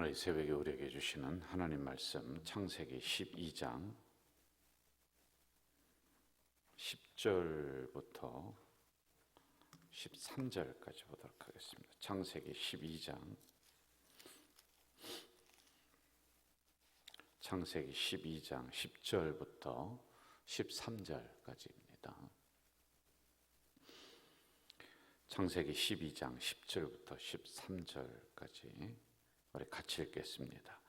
오늘 이 새벽에 우리에게 주시는 하나님 말씀 창세기 12장 10절부터 13절까지 보도록 하겠습니다. 창세기 12장 10절부터 13절까지입니다. 창세기 12장 10절부터 13절까지 우리 같이 읽겠습니다.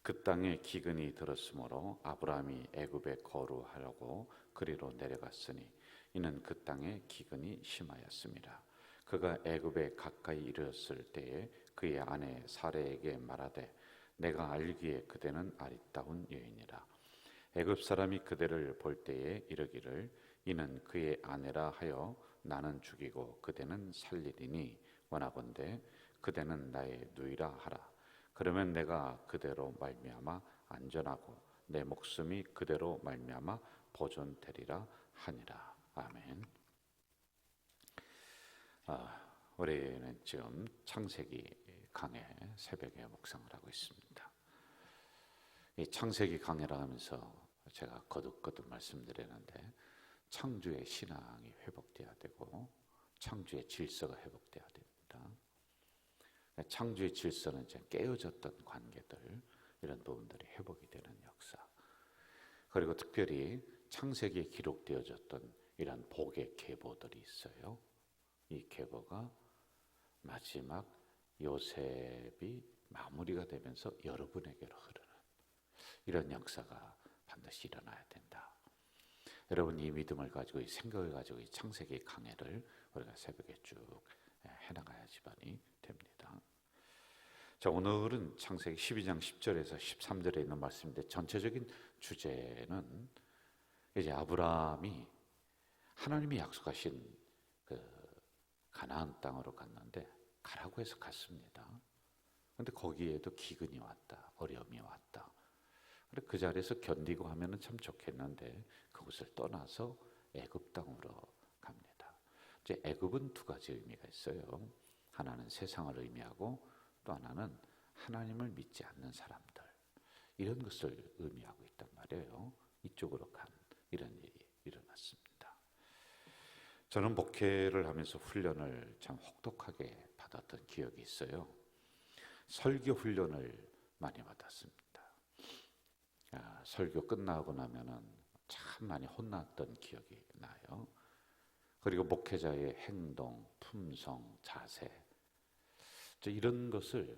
그 땅에 기근이 들었으므로 아브라함이 애굽에 거류하려고 그리로 내려갔으니 이는 그 땅에 기근이 심하였습니다. 그가 애굽에 가까이 이르렀을 때에 그의 아내 사레에게 말하되 내가 알기에 그대는 아리따운 여인이라. 애굽 사람이 그대를 볼 때에 이르기를 이는 그의 아내라 하여 나는 죽이고 그대는 살리리니 원하건대 그대는 나의 누이라 하라. 그러면 내가 그대로 말미암아 안전하고 내 목숨이 그대로 말미암아 보존되리라 하니라. 아멘. 우리는 지금 창세기 강해 새벽에 묵상을 하고 있습니다. 이 창세기 강해라 하면서 제가 거듭거듭 말씀드리는데 창조의 신앙이 회복돼야 되고 창조의 질서가 회복돼야 됩니다. 창조의 질서는 이제 깨어졌던 관계들, 이런 부분들이 회복이 되는 역사. 그리고 특별히 창세기에 기록되어졌던 이런 복의 계보들이 있어요. 이 계보가 마지막 요셉이 마무리가 되면서 여러분에게로 흐르는 이런 역사가 반드시 일어나야 된다. 여러분 이 믿음을 가지고 이 생각을 가지고 이 창세기 강해를 우리가 새벽에 쭉 해나가야지만이 됩니다. 자, 오늘은 창세기 12장 10절에서 13절에 있는 말씀인데 전체적인 주제는 이제 아브라함이 하나님이 약속하신 그 가나안 땅으로 갔는데 가라고 해서 갔습니다. 그런데 거기에도 기근이 왔다, 어려움이 왔다. 그 자리에서 견디고 하면은 참 좋겠는데 그곳을 떠나서 애굽 땅으로 갑니다. 이제 애굽은 두 가지 의미가 있어요. 하나는 세상을 의미하고 또 하나는 하나님을 믿지 않는 사람들, 이런 것을 의미하고 있단 말이에요. 이쪽으로 간 이런 일이 일어났습니다. 저는 목회를 하면서 훈련을 참 혹독하게 받았던 기억이 있어요. 설교 훈련을 많이 받았습니다. 설교 끝나고 나면은 참 많이 혼났던 기억이 나요. 그리고 목회자의 행동, 품성, 자세, 이런 것을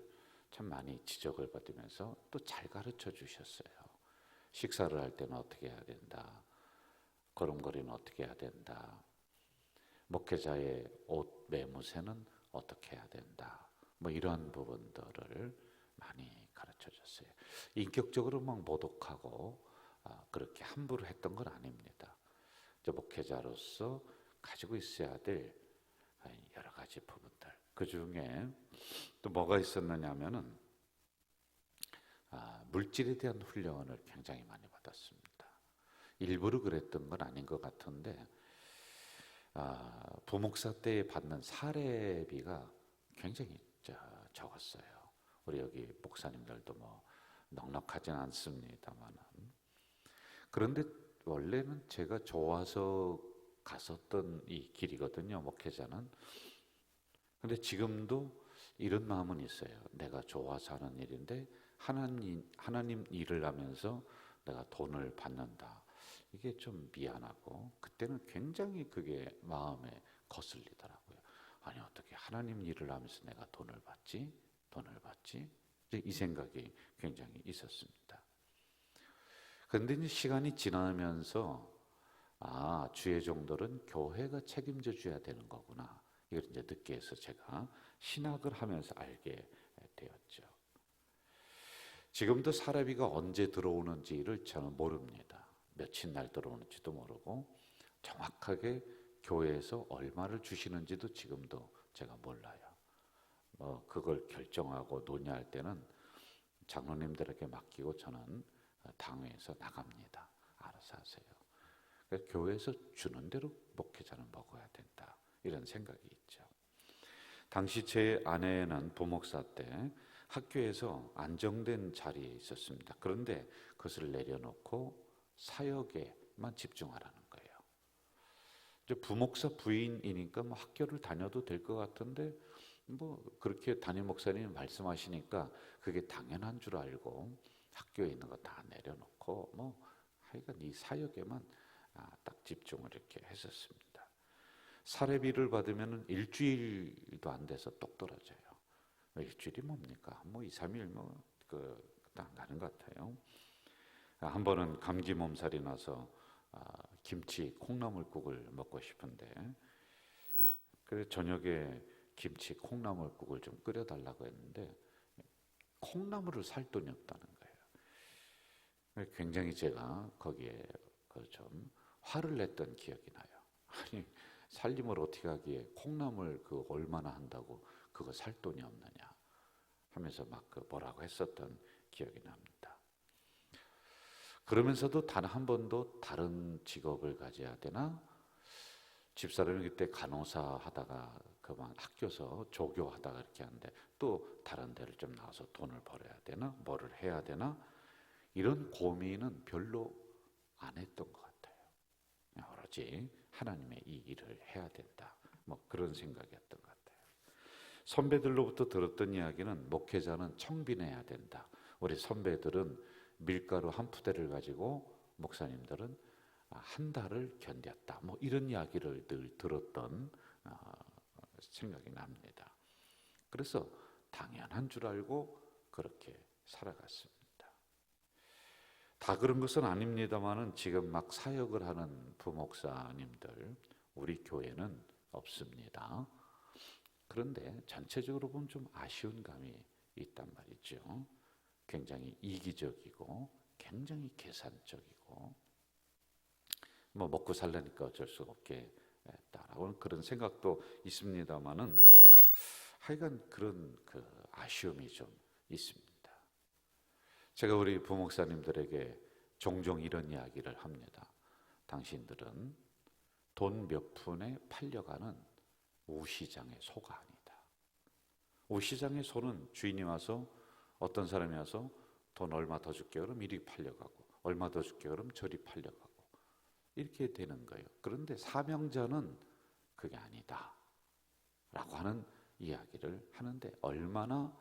참 많이 지적을 받으면서 또 잘 가르쳐 주셨어요. 식사를 할 때는 어떻게 해야 된다, 걸음걸이는 어떻게 해야 된다, 목회자의 옷 매무새는 어떻게 해야 된다, 뭐 이런 부분들을 많이 가르쳐 줬어요. 인격적으로 막 모독하고 그렇게 함부로 했던 건 아닙니다. 목회자로서 가지고 있어야 될 여러 가지 부분들, 그 중에 또 뭐가 있었느냐 하면은 물질에 대한 훈련을 굉장히 많이 받았습니다. 일부러 그랬던 건 아닌 것 같은데 부목사 때 받는 사례비가 굉장히 적었어요. 우리 여기 목사님들도 뭐 넉넉하진 않습니다만은, 그런데 원래는 제가 좋아서 갔었던 이 길이거든요, 목회자는. 근데 지금도 이런 마음은 있어요. 내가 좋아서 하는 일인데 하나님 일을 하면서 내가 돈을 받는다. 이게 좀 미안하고, 그때는 굉장히 그게 마음에 거슬리더라고요. 아니 어떻게 하나님 일을 하면서 내가 돈을 받지? 이 생각이 굉장히 있었습니다. 그런데 이제 시간이 지나면서 주의 종들은 교회가 책임져 줘야 되는 거구나, 이걸 이제 늦게 해서 제가 신학을 하면서 알게 되었죠. 지금도 사례비가 언제 들어오는지를 저는 모릅니다. 며칠 날 들어오는지도 모르고 정확하게 교회에서 얼마를 주시는지도 지금도 제가 몰라요. 그걸 결정하고 논의할 때는 장로님들에게 맡기고 저는 당회에서 나갑니다. 알아서 하세요. 교회에서 주는 대로 목회자는 먹어야 된다, 이런 생각이 있죠. 당시 제 아내는 부목사 때 학교에서 안정된 자리에 있었습니다. 그런데 그것을 내려놓고 사역에만 집중하라는 거예요. 이제 부목사 부인이니까 뭐 학교를 다녀도 될 것 같은데 뭐 그렇게 담임 목사님이 말씀하시니까 그게 당연한 줄 알고 학교에 있는 거 다 내려놓고 뭐 하여간 이 사역에만 딱 집중을 이렇게 했었습니다. 사례비를 받으면 일주일도 안 돼서 똑 떨어져요. 일주일이 뭡니까? 뭐 2, 3일 안 가는 것 같아요. 한 번은 감기 몸살이 나서 김치 콩나물국을 먹고 싶은데 그래서 저녁에 김치 콩나물국을 좀 끓여달라고 했는데 콩나물을 살 돈이 없다는 거예요. 굉장히 제가 거기에 좀 화를 냈던 기억이 나요. 아니 살림을 어떻게 하기에 콩나물 얼마나 한다고 그거 살 돈이 없느냐 하면서 막 뭐라고 했었던 기억이 납니다. 그러면서도 단 한 번도 다른 직업을 가져야 되나? 집사람이 그때 간호사 하다가 그만 학교에서 조교하다가 이렇게 하는데 또 다른 데를 좀 나와서 돈을 벌어야 되나? 뭐를 해야 되나? 이런 고민은 별로 안 했던 것 같아요. 오로지 하나님의 이 일을 해야 된다. 뭐 그런 생각이었던 것 같아요. 선배들로부터 들었던 이야기는 목회자는 청빈해야 된다. 우리 선배들은 밀가루 한 푸대를 가지고 목사님들은 한 달을 견뎠다. 뭐 이런 이야기를 늘 들었던 생각이 납니다. 그래서 당연한 줄 알고 그렇게 살아갔습니다. 다 그런 것은 아닙니다만은 지금 막 사역을 하는 부목사님들 우리 교회는 없습니다. 그런데 전체적으로 보면 좀 아쉬운 감이 있단 말이죠. 굉장히 이기적이고 굉장히 계산적이고 뭐 먹고 살려니까 어쩔 수 없게 했다라고 그런 생각도 있습니다만은 하여간 그런 아쉬움이 좀 있습니다. 제가 우리 부목사님들에게 종종 이런 이야기를 합니다. 당신들은 돈 몇 푼에 팔려가는 우시장의 소가 아니다. 우시장의 소는 주인이 와서 어떤 사람이 와서 돈 얼마 더 줄게 그럼 이리 팔려가고 얼마 더 줄게 그럼 저리 팔려가고 이렇게 되는 거예요. 그런데 사명자는 그게 아니다 라고 하는 이야기를 하는데 얼마나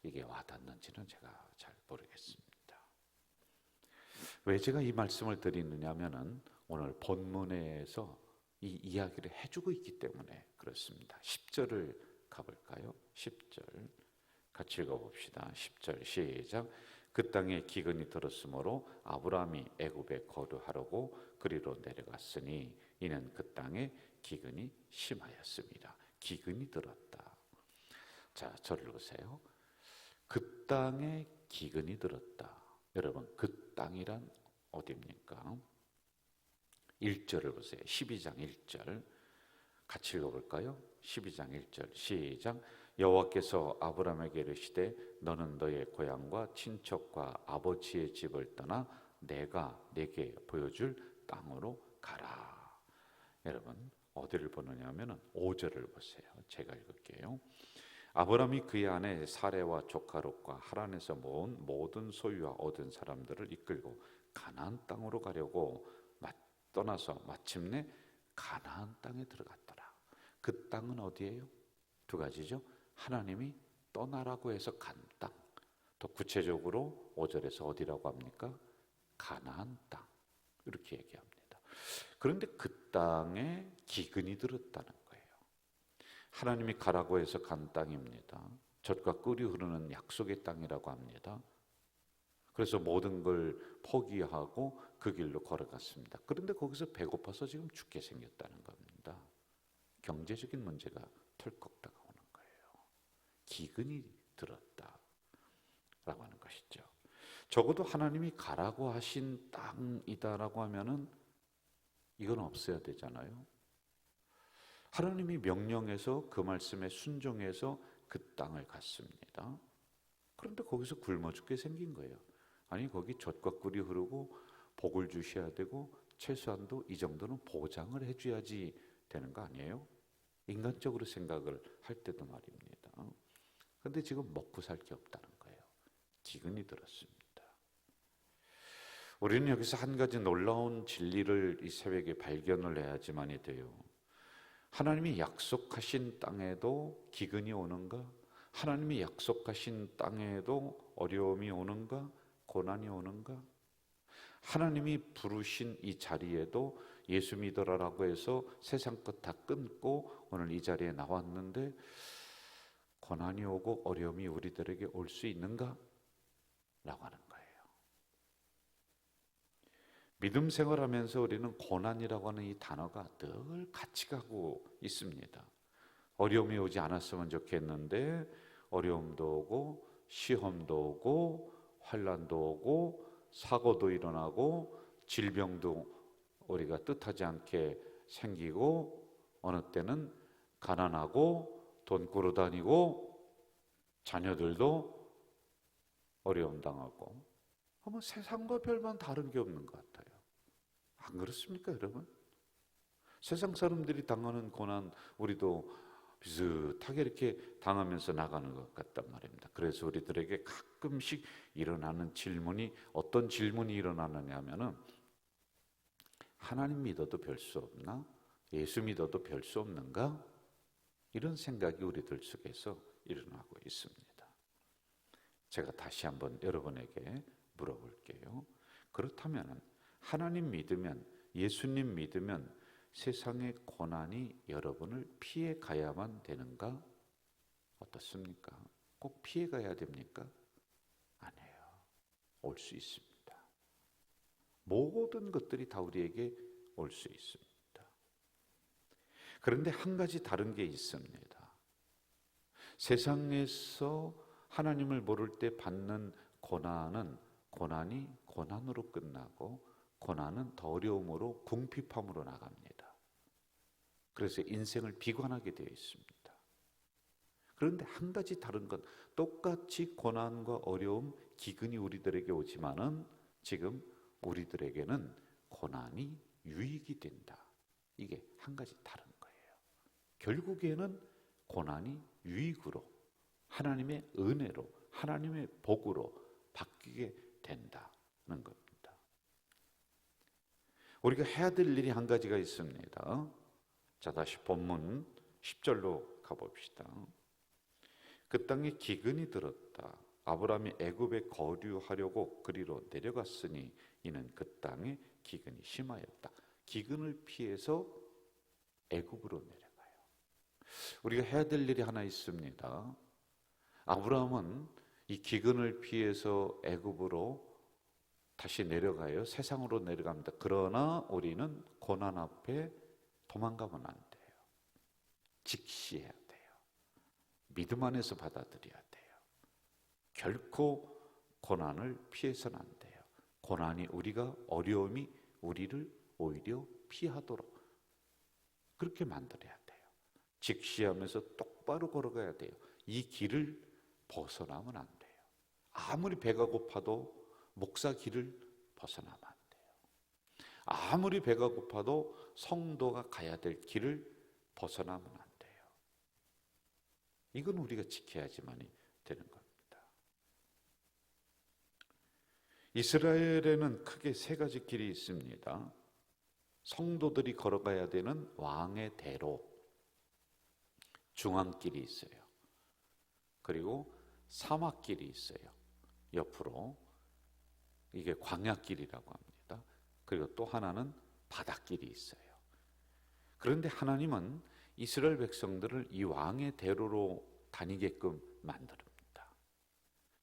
이게 와닿는지는 제가 잘 모르겠습니다. 왜 제가 이 말씀을 드리느냐 하면은 오늘 본문에서 이 이야기를 해주고 있기 때문에 그렇습니다. 10절을 가볼까요? 10절 같이 읽어봅시다. 10절 시작. 그 땅에 기근이 들었으므로 아브라함이 애굽에 거류하려고 그리로 내려갔으니 이는 그 땅에 기근이 심하였습니다. 기근이 들었다. 자, 저를 보세요. 그 땅에 기근이 들었다. 여러분, 그 땅이란 어디입니까? 1절을 보세요. 12장 1절 같이 읽어볼까요? 12장 1절 시작. 여호와께서 아브라함에게 이르시되 너는 너의 고향과 친척과 아버지의 집을 떠나 내가 네게 보여줄 땅으로 가라. 여러분 어디를 보느냐 하면 5절을 보세요. 제가 읽을게요. 아브라함이 그의 아내 사레와 조카 롯과 하란에서 모은 모든 소유와 얻은 사람들을 이끌고 가나안 땅으로 가려고 떠나서 마침내 가나안 땅에 들어갔더라. 그 땅은 어디예요? 두 가지죠. 하나님이 떠나라고 해서 간 땅. 또 구체적으로 5절에서 어디라고 합니까? 가나안 땅. 이렇게 얘기합니다. 그런데 그 땅에 기근이 들었다는 거예요. 하나님이 가라고 해서 간 땅입니다. 젖과 꿀이 흐르는 약속의 땅이라고 합니다. 그래서 모든 걸 포기하고 그 길로 걸어갔습니다. 그런데 거기서 배고파서 지금 죽게 생겼다는 겁니다. 경제적인 문제가 털컥 다가오는 거예요. 기근이 들었다라고 하는 것이죠. 적어도 하나님이 가라고 하신 땅이다라고 하면은 이건 없어야 되잖아요. 하나님이 명령해서 그 말씀에 순종해서 그 땅을 갔습니다. 그런데 거기서 굶어 죽게 생긴 거예요. 아니 거기 젖과 꿀이 흐르고 복을 주셔야 되고 최소한도 이 정도는 보장을 해줘야지 되는 거 아니에요? 인간적으로 생각을 할 때도 말입니다. 근데 지금 먹고 살 게 없다는 거예요. 기근이 들었습니다. 우리는 여기서 한 가지 놀라운 진리를 이 새벽에 발견을 해야지만이 돼요. 하나님이 약속하신 땅에도 기근이 오는가? 하나님이 약속하신 땅에도 어려움이 오는가? 고난이 오는가? 하나님이 부르신 이 자리에도 예수 믿어라라고 해서 세상 것 다 끊고 오늘 이 자리에 나왔는데 고난이 오고 어려움이 우리들에게 올 수 있는가? 라고 하는 거예요. 믿음 생활하면서 우리는 고난이라고 하는 이 단어가 늘 같이 가고 있습니다. 어려움이 오지 않았으면 좋겠는데 어려움도 오고 시험도 오고 환난도 오고 사고도 일어나고 질병도 우리가 뜻하지 않게 생기고 어느 때는 가난하고 돈 꾸러 다니고 자녀들도 어려움 당하고 아마 세상과 별반 다른 게 없는 것 같아요. 안 그렇습니까, 여러분? 세상 사람들이 당하는 고난 우리도 비슷하게 이렇게 당하면서 나가는 것 같단 말입니다. 그래서 우리들에게 가끔씩 일어나는 질문이 어떤 질문이 일어나느냐 하면은 하나님 믿어도 별 수 없나? 예수 믿어도 별 수 없는가? 이런 생각이 우리들 속에서 일어나고 있습니다. 제가 다시 한번 여러분에게 물어볼게요. 그렇다면 하나님 믿으면, 예수님 믿으면 세상의 고난이 여러분을 피해 가야만 되는가? 어떻습니까? 꼭 피해 가야 됩니까? 아니에요. 올 수 있습니다. 모든 것들이 다 우리에게 올 수 있습니다. 그런데 한 가지 다른 게 있습니다. 세상에서 하나님을 모를 때 받는 고난이 고난으로 끝나고 고난은 더 어려움으로 궁핍함으로 나갑니다. 그래서 인생을 비관하게 되어 있습니다. 그런데 한 가지 다른 건 똑같이 고난과 어려움, 기근이 우리들에게 오지만은 지금 우리들에게는 고난이 유익이 된다. 이게 한 가지 다른 거예요. 결국에는 고난이 유익으로, 하나님의 은혜로, 하나님의 복으로 바뀌게 된다는 겁니다. 우리가 해야 될 일이 한 가지가 있습니다. 자, 다시 본문 10절로 가봅시다. 그 땅에 기근이 들었다. 아브라함이 애굽에 거류하려고 그리로 내려갔으니 이는 그 땅에 기근이 심하였다. 기근을 피해서 애굽으로 내려가요. 우리가 해야 될 일이 하나 있습니다. 아브라함은 이 기근을 피해서 애굽으로 다시 내려가요. 세상으로 내려갑니다. 그러나 우리는 고난 앞에 도망가면 안 돼요. 직시해야 돼요. 믿음 안에서 받아들여야 돼요. 결코 고난을 피해서는 안 돼요. 고난이 어려움이 우리를 오히려 피하도록 그렇게 만들어야 돼요. 직시하면서 똑바로 걸어가야 돼요. 이 길을 벗어나면 안 돼요. 아무리 배가 고파도 목사 길을 벗어나면 안 돼요. 아무리 배가 고파도 성도가 가야 될 길을 벗어나면 안 돼요. 이건 우리가 지켜야지만이 되는 겁니다. 이스라엘에는 크게 세 가지 길이 있습니다. 성도들이 걸어가야 되는 왕의 대로, 중앙길이 있어요. 그리고 사막길이 있어요. 옆으로. 이게 광야길이라고 합니다. 그리고 또 하나는 바닷길이 있어요. 그런데 하나님은 이스라엘 백성들을 이 왕의 대로로 다니게끔 만듭니다.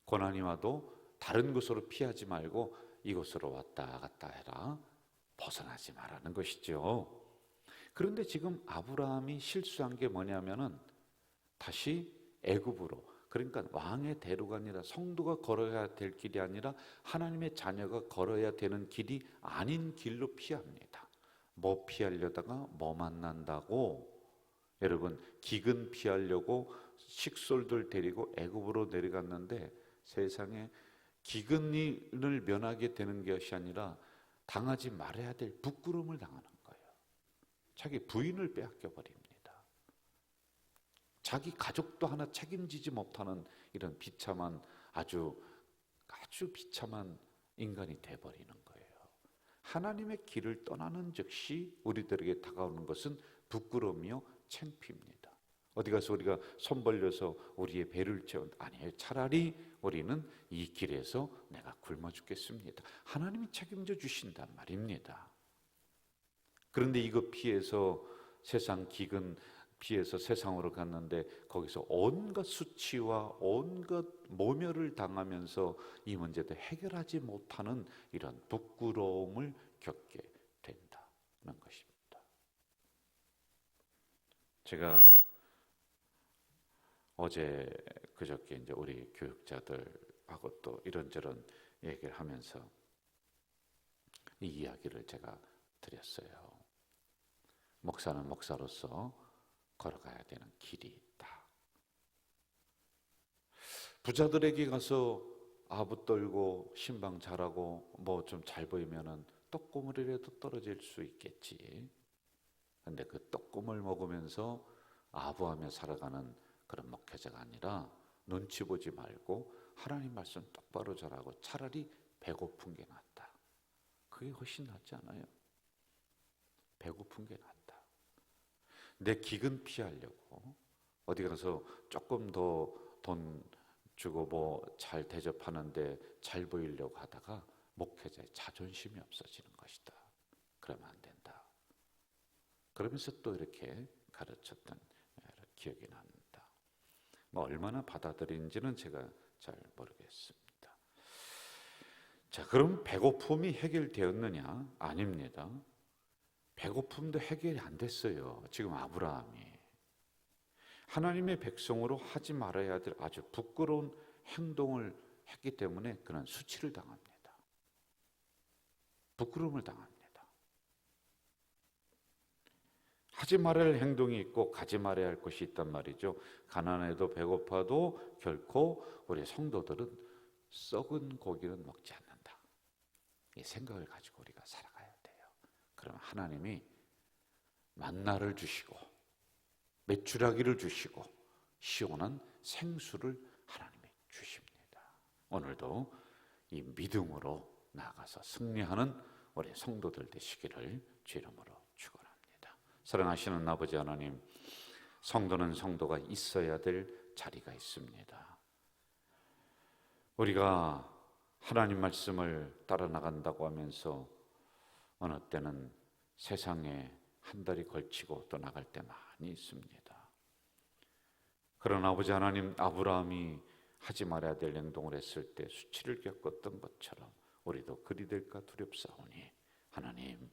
고난이 와도 다른 곳으로 피하지 말고 이곳으로 왔다 갔다 해라. 벗어나지 말라는 것이죠. 그런데 지금 아브라함이 실수한 게 뭐냐면은 다시 애굽으로, 그러니까 왕의 대로가 아니라 성도가 걸어야 될 길이 아니라 하나님의 자녀가 걸어야 되는 길이 아닌 길로 피합니다. 뭐 피하려다가 뭐 만난다고? 여러분, 기근 피하려고 식솔들 데리고 애굽으로 내려갔는데 세상에 기근을 면하게 되는 것이 아니라 당하지 말아야 될 부끄러움을 당하는 거예요. 자기 부인을 빼앗겨 버립니다. 자기 가족도 하나 책임지지 못하는 이런 비참한 아주 비참한 인간이 돼버리는 거예요. 하나님의 길을 떠나는 즉시 우리들에게 다가오는 것은 부끄러움이요 창피입니다. 어디 가서 우리가 손 벌려서 우리의 배를 채운 아니에요. 차라리 우리는 이 길에서 내가 굶어 죽겠습니다. 하나님이 책임져 주신단 말입니다. 그런데 이거 피해서 세상 기근 피해서 세상으로 갔는데 거기서 온갖 수치와 온갖 모멸을 당하면서 이 문제도 해결하지 못하는 이런 부끄러움을 겪게 된다는 것입니다. 제가 어제 그저께 이제 우리 교육자들하고 또 이런저런 얘기를 하면서 이 이야기를 제가 드렸어요. 목사는 목사로서 걸어가야 되는 길이 있다. 부자들에게 가서 아부 떨고 신방 잘하고 뭐 좀 잘 보이면은 떡고물이라도 떨어질 수 있겠지. 근데 그 떡고물 먹으면서 아부하며 살아가는 그런 목회자가 아니라 눈치 보지 말고 하나님 말씀 똑바로 전하고 차라리 배고픈 게 낫다. 그게 훨씬 낫지 않아요? 배고픈 게 낫다. 내 기근 피하려고 어디 가서 조금 더 돈 주고 뭐 잘 대접하는데 잘 보이려고 하다가 목회자의 자존심이 없어지는 것이다. 그러면 안 된다. 그러면서 또 이렇게 가르쳤던 기억이 납니다. 뭐 얼마나 받아들인지는 제가 잘 모르겠습니다. 자, 그럼 배고픔이 해결되었느냐? 아닙니다. 배고픔도 해결이 안 됐어요. 지금 아브라함이 하나님의 백성으로 하지 말아야 될 아주 부끄러운 행동을 했기 때문에 그는 수치를 당합니다. 부끄러움을 당합니다. 하지 말아야 할 행동이 있고 가지 말아야 할 것이 있단 말이죠. 가난해도 배고파도 결코 우리 성도들은 썩은 고기는 먹지 않는다. 이 생각을 가지고 우리가 살아가야 돼요. 그러면 하나님이 만나를 주시고 메추라기를 주시고 시원한 생수를 하나님이 주십니다. 오늘도 이 믿음으로 나아가서 승리하는 우리 성도들 되시기를 주 이름으로 축원합니다. 사랑하시는 아버지 하나님, 성도는 성도가 있어야 될 자리가 있습니다. 우리가 하나님 말씀을 따라 나간다고 하면서 어느 때는 세상에 한 달이 걸치고 또 나갈 때 많이 있습니다. 그러나 아버지 하나님, 아브라함이 하지 말아야 될 행동을 했을 때 수치를 겪었던 것처럼 우리도 그리 될까 두렵사오니 하나님,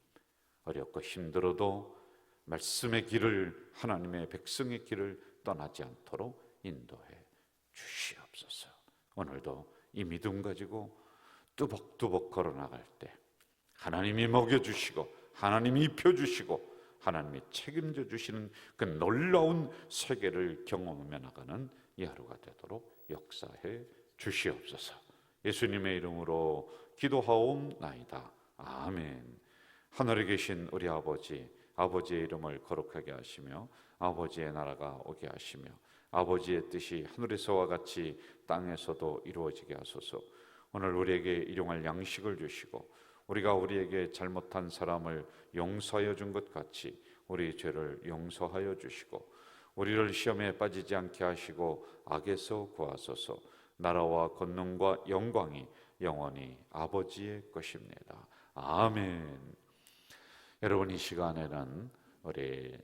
어렵고 힘들어도 말씀의 길을, 하나님의 백성의 길을 떠나지 않도록 인도해 주시옵소서. 오늘도 이 믿음 가지고 뚜벅뚜벅 걸어나갈 때 하나님이 먹여주시고 하나님이 입혀주시고 하나님이 책임져 주시는 그 놀라운 세계를 경험하며 나가는 이 하루가 되도록 역사해 주시옵소서. 예수님의 이름으로 기도하옵나이다. 아멘. 하늘에 계신 우리 아버지, 아버지의 이름을 거룩하게 하시며 아버지의 나라가 오게 하시며 아버지의 뜻이 하늘에서와 같이 땅에서도 이루어지게 하소서. 오늘 우리에게 일용할 양식을 주시고 우리가 우리에게 잘못한 사람을 용서하여 준 것 같이 우리 죄를 용서하여 주시고 우리를 시험에 빠지지 않게 하시고 악에서 구하소서. 나라와 권능과 영광이 영원히 아버지의 것입니다. 아멘. 여러분, 이 시간에는 우리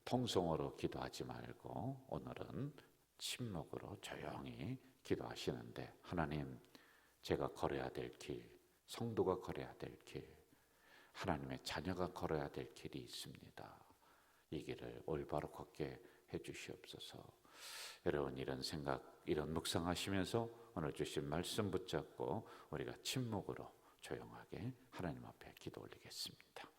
통성으로 기도하지 말고 오늘은 침묵으로 조용히 기도하시는데, 하나님, 제가 걸어야 될 길, 성도가 걸어야 될 길, 하나님의 자녀가 걸어야 될 길이 있습니다. 이 길을 올바로 걷게 해주시옵소서. 여러분, 이런 생각, 이런 묵상하시면서 오늘 주신 말씀 붙잡고 우리가 침묵으로 조용하게 하나님 앞에 기도 올리겠습니다.